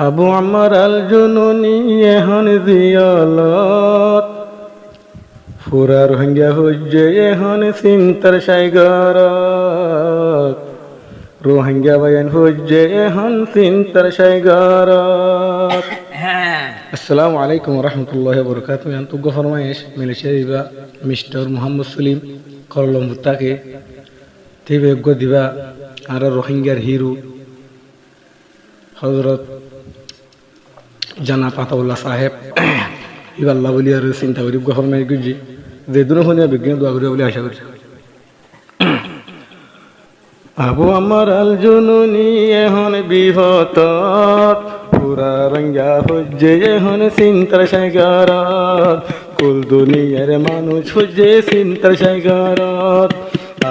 আবু আমার আল জুনুনি এখন জিয়ালত ফুরা রোহিঙ্গা হজ্জে এখন চিন্তার সাইগারত রোহিঙ্গা বায়ান হজ্জে এখন চিন্তার সাইগারত। আসসালামু আলাইকুম রহমতুল্লাহ বরকাত। তুগ্গ ফরমাইশ মিলেছে দিবা মিস্টার মোহাম্মদ সলিম করলম্বুতাকে দিবে দিবা আর রোহিঙ্গার হিরো হজরত জানা পাতাউল্লাহ সাহেব ইবাল্লা বলি আর চিন্তা করি গফরমাই গুজি যে দুনো ফোনিয়া বিজ্ঞান দোয়া করি বলে আশা করছি। আবু আমার আল জুনুনি এখন বিহত পুরা রঙ্গা হজ্জে এখন চিন্তার সাইগারত কুল দুনিয়ার মানুষ হজ্জে চিন্তার সাইগারত।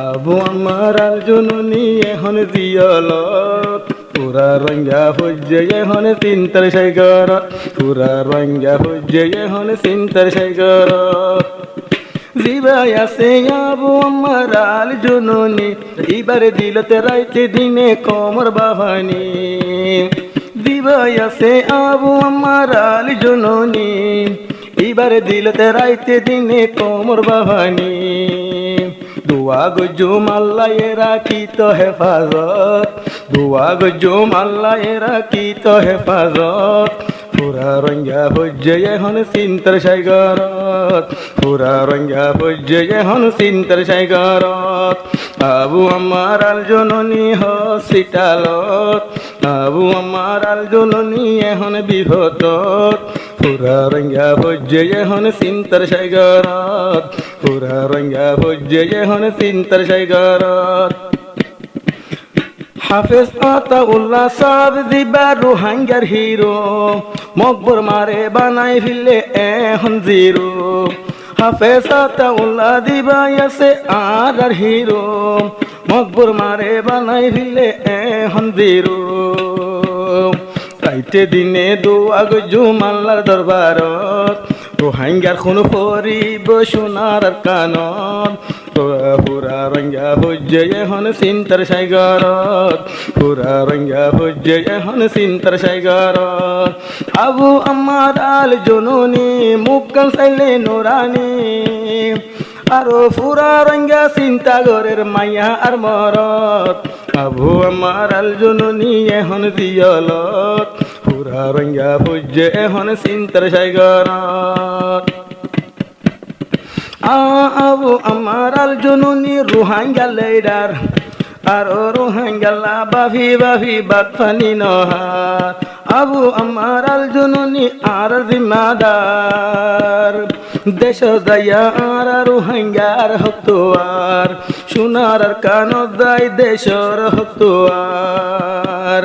আবু আমার আল জুনুনি এখন জিয়ালত পুরা রঙ্গা হজ্জে এখন চিন্তার সাইগারত পুরা রঙ্গা হজ্জে এখন চিন্তার সাইগারত। জিবাই আছে আবু আমার আল জুনুনি এবারে দিলতে রাইতে দিনে কমর বাহানি। জিবাই আছে আবু আমার আল জুনুনি এবারে দিলতে রাইতে দিনে কমর বাহানি। দুয়া গজুম আল্লাহ রাখি তো হেফাজত দুয়া গজুম আল্লাহ রাখি তো হেফাজত। পুরা রঙ্গা হজ্জে এখন চিন্তার সাইগারত পুরা রঙ্গা হজ্জে এখন চিন্তার সাইগারত। আবু আমার আল জুনুনি হসপিটালত আবু আমার আল জুনুনি এখন বিহত পুরা রঙ্গা হজ্জে এখন চিন্তার সাইগারত পুরা রঙ্গা হজ্জে এখন চিন্তার সাইগারত। হাফেজ আতাউল্লাহ সাহেব দিবা রোহিঙ্গার হিরো মকবর মারে বানাই ফিলে এখন জিরো। হাফেজ আতাউল্লাহ দিবা আছে আর হিরো মকবর মারে বানাই ফিলে এখন জিরো। রাইতে দিনে দোয়া গজুম আল্লাহর দরবারত রোহিঙ্গার খুন পরিব সোনার কানত। পুরা রঙ্গা হজ্জে এখন চিন্তার সাইগারত পুরা রঙ্গা হজ্জে এখন চিন্তার সাইগারত। আবু আমার আল জুনুনি মুক্কান চাইলে নোরানি আরো পুরা রঙ্গা চিন্তা ঘরের মাইয়া আর মরত। আবু আমার আল জুনুনি এখন দিয়ালত পুরা রঙ্গা হজ্জে এখন চিন্তার সাইগারত। আবু আমার আল জুনুনি রোহিঙ্গা লেডার আর রোহিঙ্গালা বাফি বাফি বাতফানি নহার। আবু আমার আল জুনুনি আর জিম্মাদার দেশ দয়া আর রোহিঙ্গার হক্তোয়ার সোনার কানত দায় দেশর হক্তোয়ার।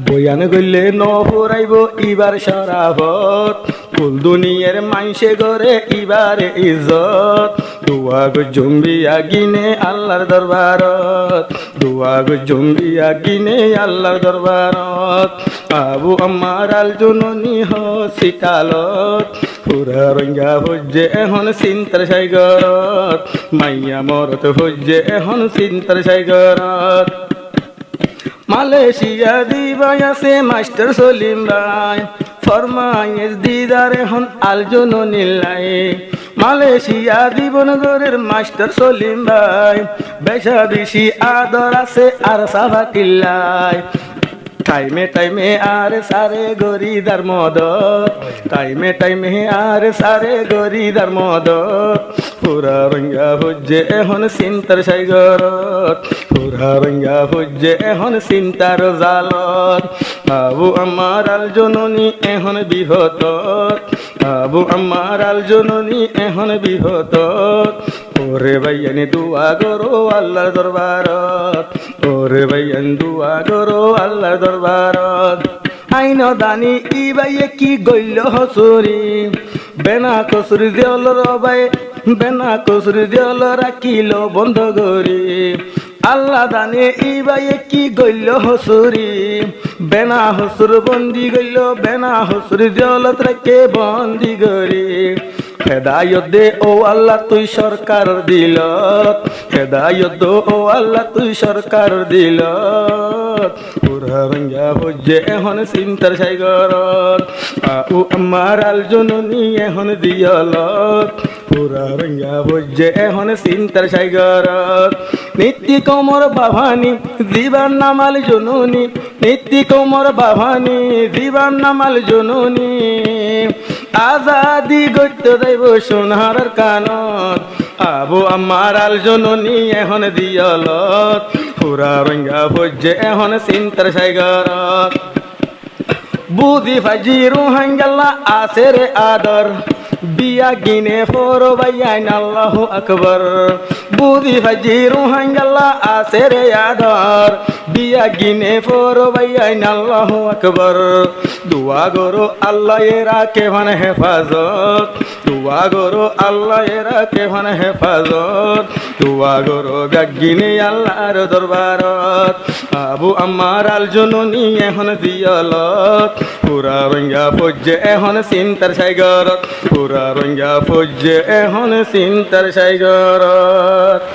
বয়ান গইলে নহরাইব ইবার শরাফত কুল দুনিয়ার মাইসে গরে ইবারে ইজ্জত। দুয়া গজুম বিয়া গিনে আল্লাহর দরবারত দুয়া গজুম বিয়া গিনে আল্লাহর দরবারত। আবু আমার আল জুনুনি হসপিটালত পুরা রঙ্গা হজ্জে এখন চিন্তার সাইগারত মাইয়া মরত হজ্জে এখন চিন্তার সাইগারত। মালয়েশিয়া দিবাই আছে মাস্টার সলিম ভাই ফরমাইশ দিদার এখন আল জুনুনি লাই। মালয়েশিয়া দিবনগরের মাস্টার সলিম ভাই বেশা বেশি আদর আছে আর সাফা কিল্লাই। টাইমে টাইমে আর সারে গরিদার মদত টাইমে টাইমে আর সারে গরিদার মদত। পুরা রঙ্গা হজ্জে এখন চিন্তার সাইগারত পুরা রঙ্গা হজ্জে এখন চিন্তার জালত। আবু আমার আল জুনুনি এখন বিহত আবু আমার আল জুনুনি এখন বিহত। ওরে ভাইয়ানি দুয়া করো আল্লাহর দরবারত ওরে ভাইয়ান দুয়া করো আল্লাহর দরবারত। আইন দানি ই বাইয়ে কি গইল হসুরি বেনা কসুরি দেওল রবাই বেনা কসুরি দেওল রাখিল বন্ধ করি। আল্লাহ দানে ই বাইয়ে কি গইল হসুরি বেনা হসুর বন্দি গইল বেনা হসুরি দেওলত রাখে বন্দি করি। হেদায়ত দে ও আল্লাহ তুই সরকার দিলত হেদায়ত দো ও আল্লাহ তুই সরকার দিলত। পুরা রঙ্গা বুঝে এখন চিন্তার সাগরত আবু আমার আল জননী এখন দিয়ালত পুরা রঙ্গা বুঝে এখন চিন্তার সাগরত নিত্যি কোমর বাভানি দিবার নামাল জননী নিত্যি কোমর বাভানি দিবার নামাল জননী আজাদি গত্য দেব সোনার কানত আবু আমার আল জননী এখন দিয়ালত পুরা রঙ্গা বুঝে এখন চিন্তার সাগরত বুদ্ধি ফাজি রোহাঙ্গাল্লা আছে রে আদর বিয়া গিনে ফোরো বাইয়াইন আল্লাহু আকবার বুদ্ধি ফাজি রোহাঙ্গাল্লা আছে রে আদর বিয়া গিনে ফোরো বাইয়াইন আল্লাহু আকবার দুয়া গরো আল্লাহ এরা কেমন হেফাজত দুয়া গরো আল্লাহ এরা কেমন হেফাজত দুয়া গরো গাগিনে আল্লাহর দরবারত আবু আমার আল জননী এখন দিয়ালত পুরা রঙ্গা ফৌজে এখন চিন্তার সাগরত পুরা রঙ্গা ফৌজে এখন চিন্তার সাগরত